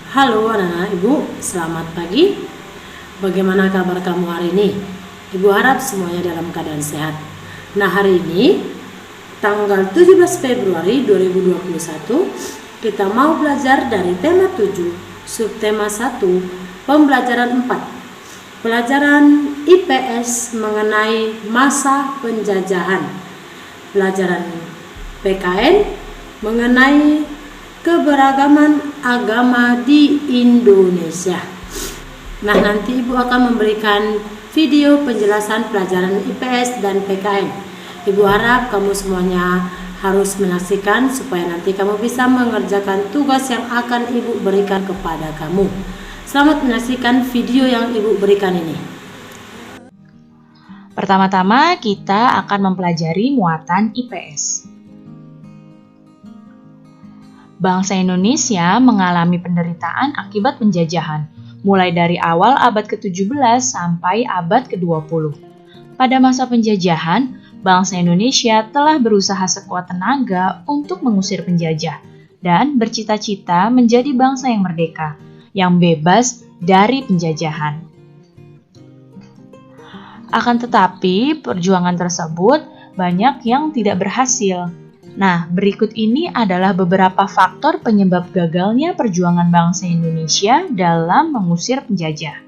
Halo anak-anak ibu, selamat pagi. Bagaimana kabar kamu hari ini? Ibu harap semuanya dalam keadaan sehat. Nah, hari ini tanggal 17 Februari 2021 kita mau belajar dari tema 7, subtema 1, pembelajaran 4. Pelajaran IPS mengenai masa penjajahan. Pelajaran PKN mengenai keberagaman agama di Indonesia. Nah, nanti Ibu akan memberikan video penjelasan pelajaran IPS dan PKN. Ibu harap kamu semuanya harus menyaksikan supaya nanti kamu bisa mengerjakan tugas yang akan Ibu berikan kepada kamu. Selamat menyaksikan video yang Ibu berikan ini. Pertama-tama kita akan mempelajari muatan IPS. Bangsa Indonesia mengalami penderitaan akibat penjajahan, mulai dari awal abad ke-17 sampai abad ke-20. Pada masa penjajahan, bangsa Indonesia telah berusaha sekuat tenaga untuk mengusir penjajah dan bercita-cita menjadi bangsa yang merdeka, yang bebas dari penjajahan. Akan tetapi, perjuangan tersebut banyak yang tidak berhasil. Nah, berikut ini adalah beberapa faktor penyebab gagalnya perjuangan bangsa Indonesia dalam mengusir penjajah.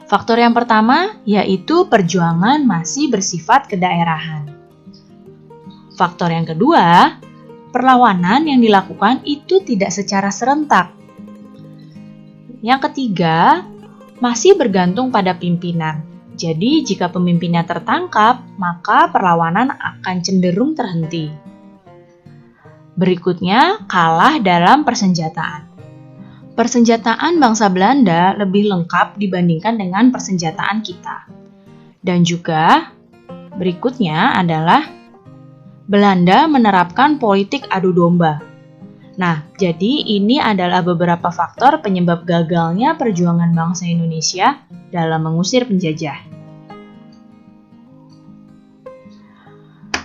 Faktor yang pertama yaitu perjuangan masih bersifat kedaerahan. Faktor yang kedua, perlawanan yang dilakukan itu tidak secara serentak. Yang ketiga, masih bergantung pada pimpinan. Jadi, jika pemimpinnya tertangkap, maka perlawanan akan cenderung terhenti. Berikutnya, kalah dalam persenjataan. Persenjataan bangsa Belanda lebih lengkap dibandingkan dengan persenjataan kita. Dan juga, berikutnya adalah Belanda menerapkan politik adu domba. Nah, jadi ini adalah beberapa faktor penyebab gagalnya perjuangan bangsa Indonesia dalam mengusir penjajah.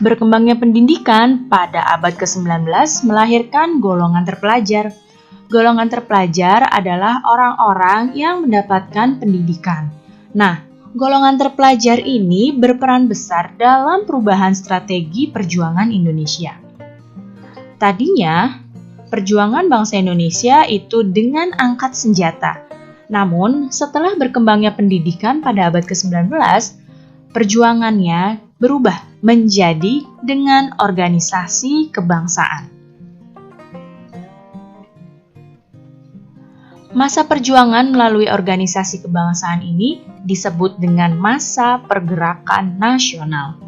Berkembangnya pendidikan pada abad ke-19 melahirkan golongan terpelajar. Golongan terpelajar adalah orang-orang yang mendapatkan pendidikan. Nah, golongan terpelajar ini berperan besar dalam perubahan strategi perjuangan Indonesia. Tadinya, perjuangan bangsa Indonesia itu dengan angkat senjata. Namun, setelah berkembangnya pendidikan pada abad ke-19, perjuangannya berubah menjadi dengan organisasi kebangsaan. Masa perjuangan melalui organisasi kebangsaan ini disebut dengan masa pergerakan nasional.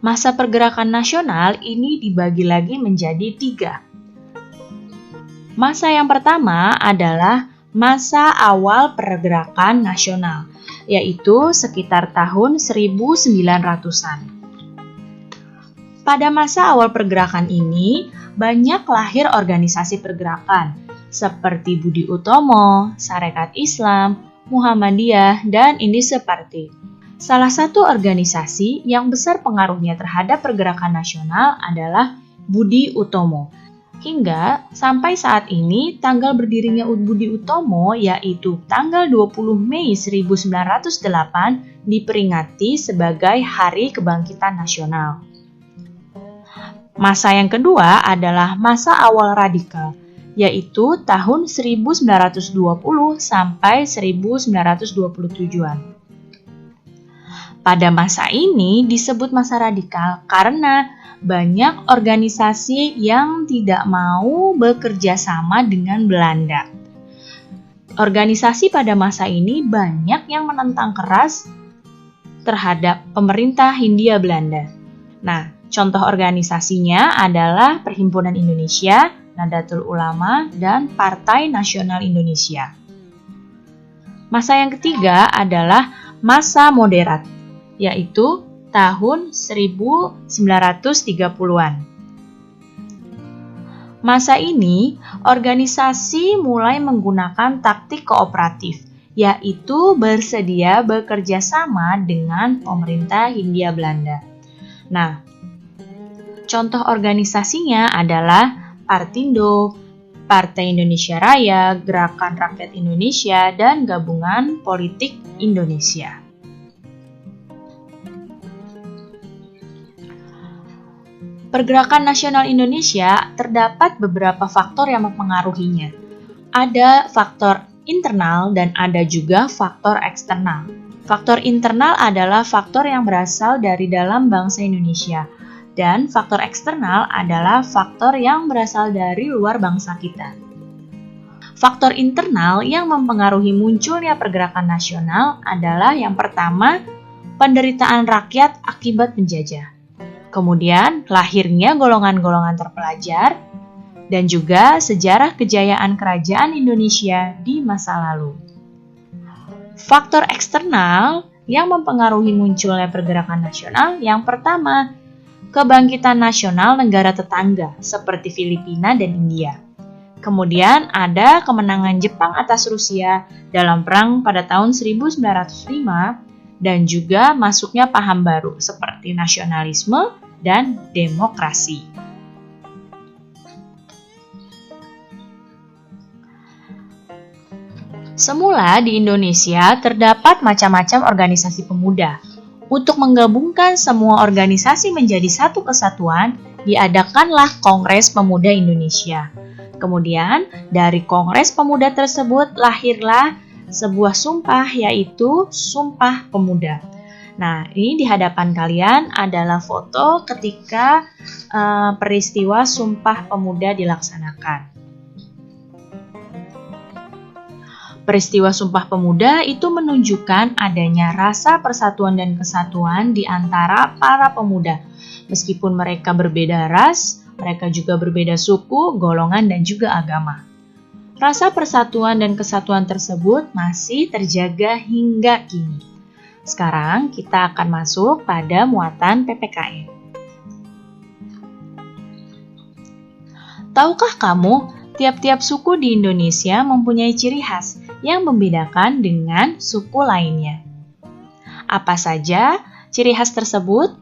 Masa pergerakan nasional ini dibagi lagi menjadi 3. Masa yang pertama adalah masa awal pergerakan nasional, yaitu sekitar tahun 1900-an. Pada masa awal pergerakan ini, banyak lahir organisasi pergerakan, seperti Budi Utomo, Sarekat Islam, Muhammadiyah, dan Indonesia Party. Salah satu organisasi yang besar pengaruhnya terhadap pergerakan nasional adalah Budi Utomo. Hingga sampai saat ini tanggal berdirinya Budi Utomo yaitu tanggal 20 Mei 1908 diperingati sebagai Hari Kebangkitan Nasional. Masa yang kedua adalah masa awal radikal, yaitu tahun 1920 sampai 1927-an. Pada masa ini disebut masa radikal karena banyak organisasi yang tidak mau bekerja sama dengan Belanda. Organisasi pada masa ini banyak yang menentang keras terhadap pemerintah Hindia Belanda. Nah, contoh organisasinya adalah Perhimpunan Indonesia, Nahdlatul Ulama, dan Partai Nasional Indonesia. Masa yang ketiga adalah masa moderat, yaitu tahun 1930-an. Masa ini, organisasi mulai menggunakan taktik kooperatif, yaitu bersedia bekerja sama dengan pemerintah Hindia Belanda. Nah, Contoh organisasinya adalah Partindo, Partai Indonesia Raya, Gerakan Rakyat Indonesia, dan Gabungan Politik Indonesia. Pergerakan Nasional Indonesia terdapat beberapa faktor yang mempengaruhinya. Ada faktor internal dan ada juga faktor eksternal. Faktor internal adalah faktor yang berasal dari dalam bangsa Indonesia, dan faktor eksternal adalah faktor yang berasal dari luar bangsa kita. Faktor internal yang mempengaruhi munculnya pergerakan nasional adalah yang pertama, penderitaan rakyat akibat penjajah. Kemudian, lahirnya golongan-golongan terpelajar, dan juga sejarah kejayaan kerajaan Indonesia di masa lalu. Faktor eksternal yang mempengaruhi munculnya pergerakan nasional yang pertama, kebangkitan nasional negara tetangga seperti Filipina dan India. Kemudian ada kemenangan Jepang atas Rusia dalam perang pada tahun 1905 dan juga masuknya paham baru seperti nasionalisme dan demokrasi. Semula di Indonesia terdapat macam-macam organisasi pemuda. Untuk menggabungkan semua organisasi menjadi satu kesatuan, diadakanlah Kongres Pemuda Indonesia. Kemudian, dari Kongres Pemuda tersebut lahirlah sebuah sumpah, yaitu Sumpah Pemuda. Nah, ini di hadapan kalian adalah foto ketika peristiwa Sumpah Pemuda dilaksanakan. Peristiwa Sumpah Pemuda itu menunjukkan adanya rasa persatuan dan kesatuan di antara para pemuda. Meskipun mereka berbeda ras, mereka juga berbeda suku, golongan, dan juga agama. Rasa persatuan dan kesatuan tersebut masih terjaga hingga kini. Sekarang kita akan masuk pada muatan PPKN. Tahukah kamu, tiap-tiap suku di Indonesia mempunyai ciri khas yang membedakan dengan suku lainnya. Apa saja ciri khas tersebut?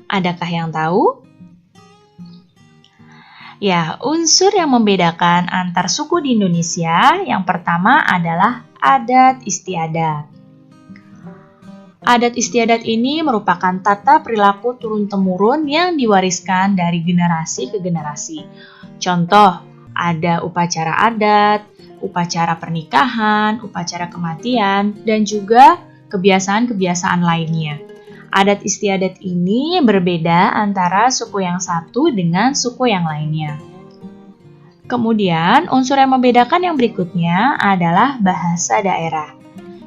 Adakah yang tahu? Ya, unsur yang membedakan antar suku di Indonesia yang pertama adalah adat istiadat. Adat istiadat ini merupakan tata perilaku turun-temurun yang diwariskan dari generasi ke generasi. Contoh, ada upacara adat, upacara pernikahan, upacara kematian, dan juga kebiasaan-kebiasaan lainnya. Adat istiadat ini berbeda antara suku yang satu dengan suku yang lainnya. Kemudian, unsur yang membedakan yang berikutnya adalah bahasa daerah.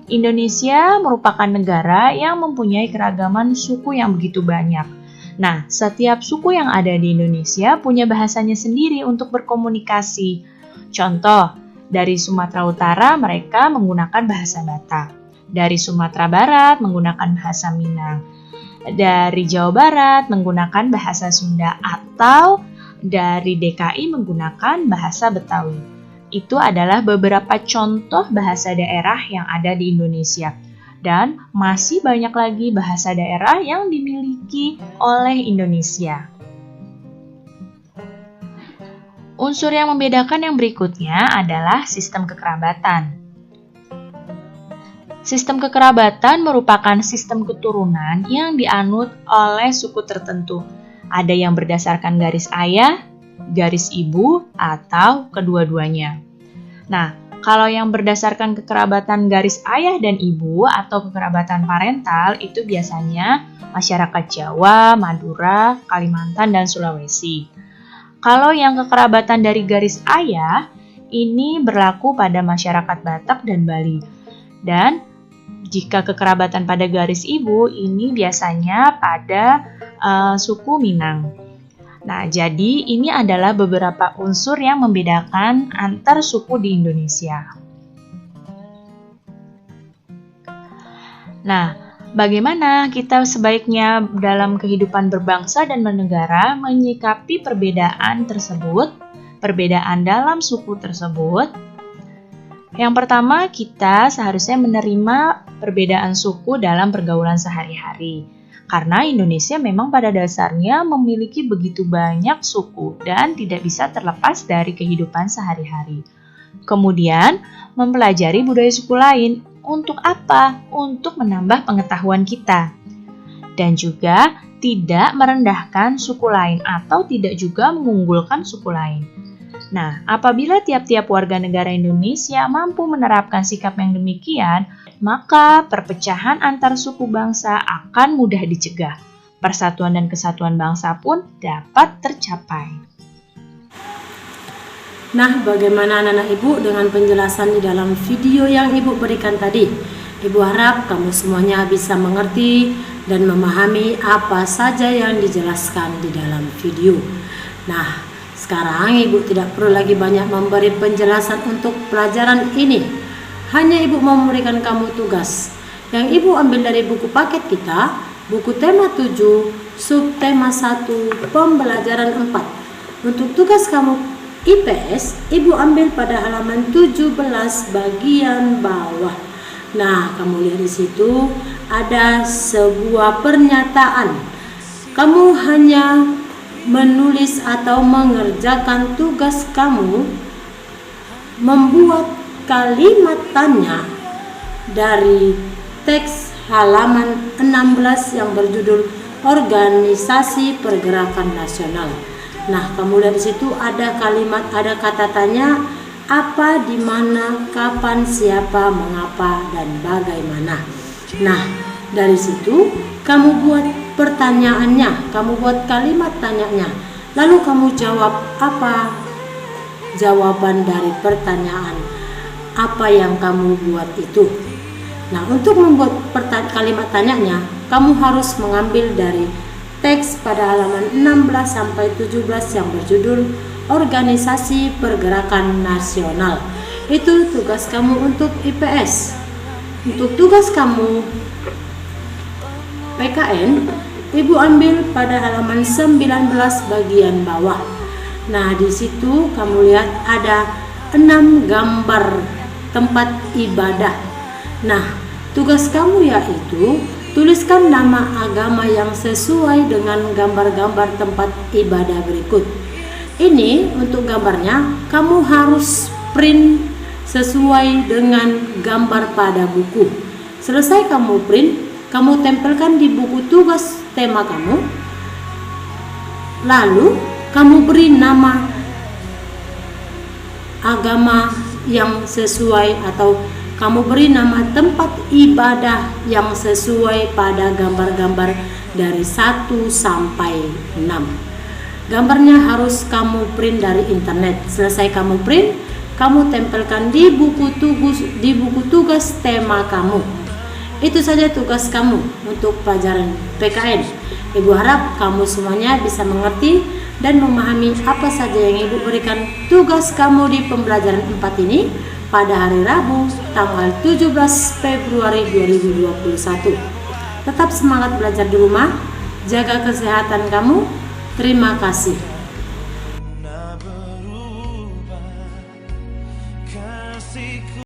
Indonesia merupakan negara yang mempunyai keragaman suku yang begitu banyak. Nah, setiap suku yang ada di Indonesia punya bahasanya sendiri untuk berkomunikasi. Contoh, dari Sumatera Utara mereka menggunakan bahasa Batak. Dari Sumatera Barat menggunakan bahasa Minang. Dari Jawa Barat menggunakan bahasa Sunda atau dari DKI menggunakan bahasa Betawi. Itu adalah beberapa contoh bahasa daerah yang ada di Indonesia. Dan masih banyak lagi bahasa daerah yang dimiliki oleh Indonesia. Unsur yang membedakan yang berikutnya adalah sistem kekerabatan. Sistem kekerabatan merupakan sistem keturunan yang dianut oleh suku tertentu. Ada yang berdasarkan garis ayah, garis ibu, atau kedua-duanya. Nah, kalau yang berdasarkan kekerabatan garis ayah dan ibu atau kekerabatan parental itu biasanya masyarakat Jawa, Madura, Kalimantan, dan Sulawesi. Kalau yang kekerabatan dari garis ayah, ini berlaku pada masyarakat Batak dan Bali. Dan jika kekerabatan pada garis ibu, ini biasanya pada suku Minang. Nah, jadi ini adalah beberapa unsur yang membedakan antar suku di Indonesia. Nah, bagaimana kita sebaiknya dalam kehidupan berbangsa dan bernegara menyikapi perbedaan tersebut, perbedaan dalam suku tersebut? Yang pertama, kita seharusnya menerima perbedaan suku dalam pergaulan sehari-hari. Karena Indonesia memang pada dasarnya memiliki begitu banyak suku dan tidak bisa terlepas dari kehidupan sehari-hari. Kemudian, mempelajari budaya suku lain. Untuk apa? Untuk menambah pengetahuan kita. Dan juga tidak merendahkan suku lain atau tidak juga mengunggulkan suku lain. Nah, apabila tiap-tiap warga negara Indonesia mampu menerapkan sikap yang demikian, maka perpecahan antar suku bangsa akan mudah dicegah. Persatuan dan kesatuan bangsa pun dapat tercapai. Nah, bagaimana anak-anak Ibu dengan penjelasan di dalam video yang Ibu berikan tadi? Ibu harap kamu semuanya bisa mengerti dan memahami apa saja yang dijelaskan di dalam video. Nah, sekarang Ibu tidak perlu lagi banyak memberi penjelasan untuk pelajaran ini. Hanya Ibu mau memberikan kamu tugas yang Ibu ambil dari buku paket kita, buku tema 7, subtema 1, pembelajaran 4. Untuk tugas kamu IPS, Ibu ambil pada halaman 17 bagian bawah. Nah, kamu lihat di situ ada sebuah pernyataan. Kamu hanya menulis atau mengerjakan tugas kamu membuat kalimat tanya dari teks halaman 16 yang berjudul Organisasi Pergerakan Nasional. Nah, kamu lihat di situ ada kalimat, ada kata tanya, apa, di mana, kapan, siapa, mengapa, dan bagaimana. Nah, dari situ kamu buat pertanyaannya, kamu buat kalimat tanyanya, lalu kamu jawab apa jawaban dari pertanyaan apa yang kamu buat itu. Nah, untuk membuat kalimat tanyanya, kamu harus mengambil dari teks pada halaman 16 sampai 17 yang berjudul Organisasi Pergerakan Nasional. Itu tugas kamu untuk IPS. Untuk tugas kamu PKN, Ibu ambil pada halaman 19 bagian bawah. Nah, di situ kamu lihat ada 6 gambar tempat ibadah. Nah, tugas kamu yaitu tuliskan nama agama yang sesuai dengan gambar-gambar tempat ibadah berikut. Ini untuk gambarnya kamu harus print sesuai dengan gambar pada buku. Selesai kamu print, kamu tempelkan di buku tugas tema kamu. Lalu kamu beri nama agama yang sesuai atau kamu beri nama tempat ibadah yang sesuai pada gambar-gambar dari 1 sampai 6. Gambarnya harus kamu print dari internet. Selesai kamu print, kamu tempelkan di buku tugas tema kamu. Itu saja tugas kamu untuk pelajaran PKN. Ibu harap kamu semuanya bisa mengerti dan memahami apa saja yang Ibu berikan tugas kamu di pembelajaran 4 ini pada hari Rabu tanggal 17 Februari 2021. Tetap semangat belajar di rumah, jaga kesehatan kamu. Terima kasih.